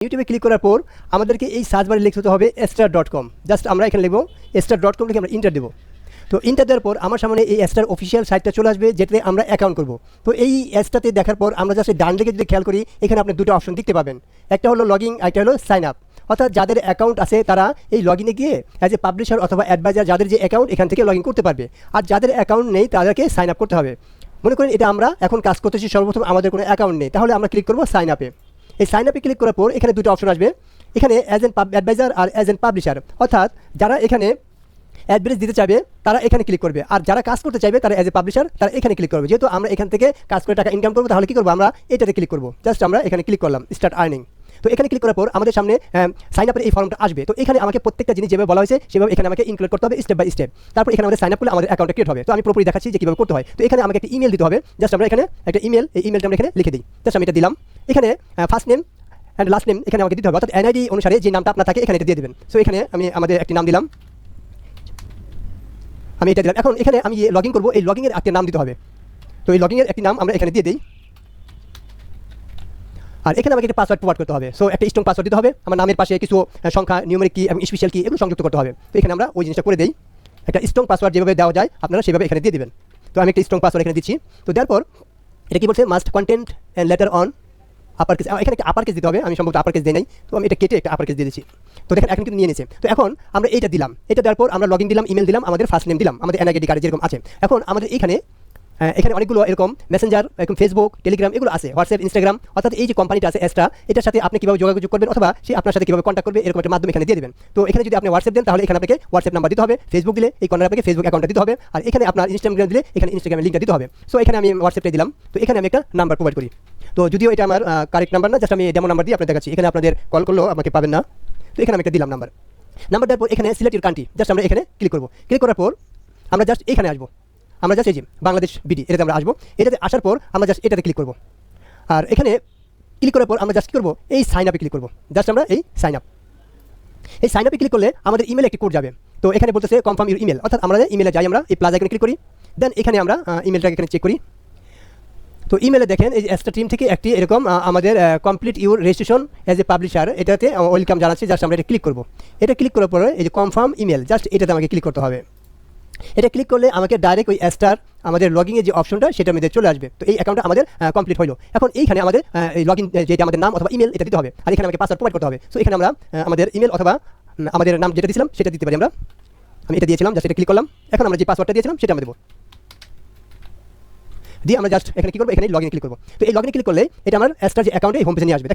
ইউটিউবে ক্লিক করার পর আমাদেরকে এই সার্চ বারে লিখতে হবে star.com। জাস্ট আমরা এখানে লিখব star.com লিখে আমরা ইন্টার দেবো। তো ইন্টার দেওয়ার পর আমার সামনে এই স্টার অফিসিয়াল সাইটটা চলে আসবে, যেটাতে আমরা অ্যাকাউন্ট করব। তো এই অ্যাডসটাতে দেখার পর আমরা জাস্ট ডান দিকে যদি খেয়াল করি, এখানে আপনি দুটো অপশন দেখতে পাবেন, একটা হলো লগইন, একটা হলো সাইন আপ। অর্থাৎ যাদের অ্যাকাউন্ট আছে তারা এই লগইনে গিয়ে অ্যাজ এ পাবলিশার অথবা অ্যাডভাইজার যাদের যে অ্যাকাউন্ট এখান থেকে লগইন করতে পারবে, আর যাদের অ্যাকাউন্ট নেই তাদেরকে সাইন আপ করতে হবে। মনে করেন এটা আমরা এখন কাজ করতেছি, সর্বপ্রথম আমাদের কোনো অ্যাকাউন্ট নেই, তাহলে আমরা ক্লিক করবো সাইন আপে। এই সাইন আপে ক্লিক করার পর এখানে দুটো অপশন আসবে, এখানে অ্যাজ এন অ্যাডভাইজার আর অ্যাজ এন পাবলিশার। অর্থাৎ যারা এখানে অ্যাডভাইস দিতে চাইবে তারা এখানে ক্লিক করবে, আর যারা কাজ করতে চাইবে তারা অ্যাজ এ পাবলিশার তারা এখানে ক্লিক করবে। যেহেতু আমরা এখান থেকে কাজ করে টাকা ইনকাম করবো, তাহলে কী করবো, আমরা এটাতে ক্লিক করবো। জাস্ট আমরা এখানে ক্লিক করলাম স্টার্ট আর্নিং। তো এখানে ক্লিক করার পর আমাদের সামনে সাইন আপের এই ফর্মটা আসবে। তো এখানে আমাকে প্রত্যেকটা জিনিস যেভাবে বলা হয়েছে সেভাবে এখানে আমাকে ইনক্লুড করতে হবে স্টেপ বাই স্টেপ। তারপর এখানে আমাদের সাইন আপ করলে আমাদের অ্যাকাউন্টটা ক্রিয়েট হবে। তো আমি পুরোপুরি দেখাচ্ছি যে কীভাবে করতে হয়। তো এখানে আমাকে একটা ইমেল দিতে হবে। জাস্ট আমরা এখানে একটা ইমেল, এই ইমেলটা আমরা এখানে লিখে দিই। জাস্ট আমি এটা দিলাম। এখানে first name and last name এখানে আমাকে দিতে হবে, অর্থাৎ এনআইডি অনুসারে যে নামটা আপনার থাকে এখানে এটা দিয়ে দেবেন। সো এখানে আমি আমাদের একটি নাম দিলাম, আমি এটা দিলাম। এখন এখানে আমি লগইন করবো, এই লগইনের একটা নাম দিতে হবে। তো এই লগইনের একটি নাম আমরা এখানে দিয়ে দিই, আর এখানে আমাকে একটা পাসওয়ার্ড প্রোভাইড করতে হবে। সো একটা স্ট্রং পাসওয়ার্ড দিতে হবে। আমার নামের পাশে কিছু সংখ্যা, নিউমেরিক কি এবং স্পেশাল কি এগুলো সংযুক্ত করতে হবে। তো এখানে আমরা ওই জিনিসটা করে দিই। একটা স্ট্রং পাসওয়ার্ড যেভাবে দেওয়া যায় আপনারা সেভাবে এখানে দিয়ে দেবেন। তো আমি একটা স্ট্রং পাসওয়ার্ড এখানে দিচ্ছি। তো দেওয়ার পর এটা কি বলছে, must content and letter on upper case. এখানে একটা আপার কেস দিতে হবে, আমি সম্ভবত আপার কেস দিই নাই, তো আমি এটা কেটে একটা আপার কেস দিয়ে দিচ্ছি। তো দেখেন এখন কিন্তু নিয়ে নিয়েছে। তো এখন আমরা এইটা দিলাম, এটা দেওয়ার পর আমরা লগইন দিলাম, ইমেল দিলাম, আমাদের ফার্স্ট নেম দিলাম, আমাদের এনআইডি কার্ডে যেরকম আছে। এখন আমাদের এখানে অনেকগুলো এরকম মেসেঞ্জার, এরকম ফেসবুক, টেলিগ্রাম এগুলো আছে, হোয়াটসঅ্যাপ, ইনস্টাগ্রাম। অর্থাৎ এই যে কোম্পানিটা আছে এক্সট্রা, এটার সাথে আপনি কীভাবে যোগাযোগ করবেন অথবা সে আপনার সাথে কীভাবে কন্ট্যাক্ট করবে এরকম একটা মাধ্যম এখানে দিয়ে দেবেন। তো এখানে যদি আপনি হোয়াটসঅ্যাপ দেন তাহলে এখানে আপনাকে হোয়াটসঅ্যাপ নাম্বার দিতে হবে, ফেসবুক দিলে এই কর্নারে আপনাকে ফেসবুক অ্যাকাউন্টটা দিতে হবে, আর এখানে আপনার ইনস্টাগ্রাম দিলে এখানে ইনস্টাগ্রামের লিঙ্কটা দিতে হবে। সো এখানে আমি হোয়াটসঅ্যাপটা দিলাম। তো এখানে আমি একটা নাম্বার প্রোভাইড করি। তো যদিও এটা আমার কারেক্ট নাম্বার না, জাস্ট আমি ডেমো নাম্বার দিয়ে আপনাদের দেখাচ্ছি। এখানে আপনাদের কল করলেও আমাকে পাবেন না। তো এখানে আমি একটা দিলাম নাম্বার দেওয়ার পর এখানে সিলেক্ট ইউর কান্ট্রি, জাস্ট আমরা এখানে ক্লিক করবো। ক্লিক করার পর আমরা জাস্ট এখানে আসবো, আমরা জাস্ট এই যে বাংলাদেশ বিডি এটাতে আমরা আসবো। এটাতে আসার পর আমরা জাস্ট এটাতে ক্লিক করবো, আর এখানে ক্লিক করার পর আমরা জাস্ট কী করবো, এই সাইন আপে ক্লিক করবো। জাস্ট আমরা এই সাইন আপে ক্লিক করলে আমাদের ইমেলে একটি কোড যাবে। তো এখানে বলতেছে কনফার্ম ইউর ইমেল, অর্থাৎ আমরা ইমেলে যাই, আমরা এই প্লাস আইকনে ক্লিক করি। দেন এখানে আমরা ইমেলটাকে এখানে চেক করি। তো ইমেলে দেখেন এই এক্সট্রা টিম থেকে একটি এরকম আমাদের complete your registration as a publisher, এটাতে ওয়েলকাম জানাচ্ছি। জাস্ট আমরা এটা ক্লিক করবো। এটা ক্লিক করার পরে এই যে কনফার্ম ইমেল, জাস্ট এটাতে আমাকে ক্লিক করতে হবে। এটা ক্লিক করলে আমাকে ডাইরেক্ট ওই স্টার আমাদের লগইনের যে অপশনটা সেটা আমাদের চলে আসবে। তো এই অ্যাকাউন্টটা আমাদের কমপ্লিট হলো। এখন এইখানে আমাদের এই লগইন যেটা আমাদের নাম অথবা ইমেল এটা দিতে হবে, আর এখানে আমাকে পাসওয়ার্ড প্রোভাইড করতে হবে। সো এখানে আমরা আমাদের ইমেল অথবা আমাদের নাম যেটা দিয়েছিলাম সেটা দিতে পারি। আমি এটা দিয়েছিলাম, জাস্ট এটা ক্লিক করলাম। এখন আমরা যে পাসওয়ার্ডটা দিয়েছিলাম সেটা আমরা দেবো, দিয়ে আমরা জাস্ট এখানে কী করবো, এখানে লগইনে ক্লিক করবো। তো এই লগইনে ক্লিক করলে এটা আমার স্টার যে অ্যাকাউন্টে হোম পেজে নিয়ে আসবে।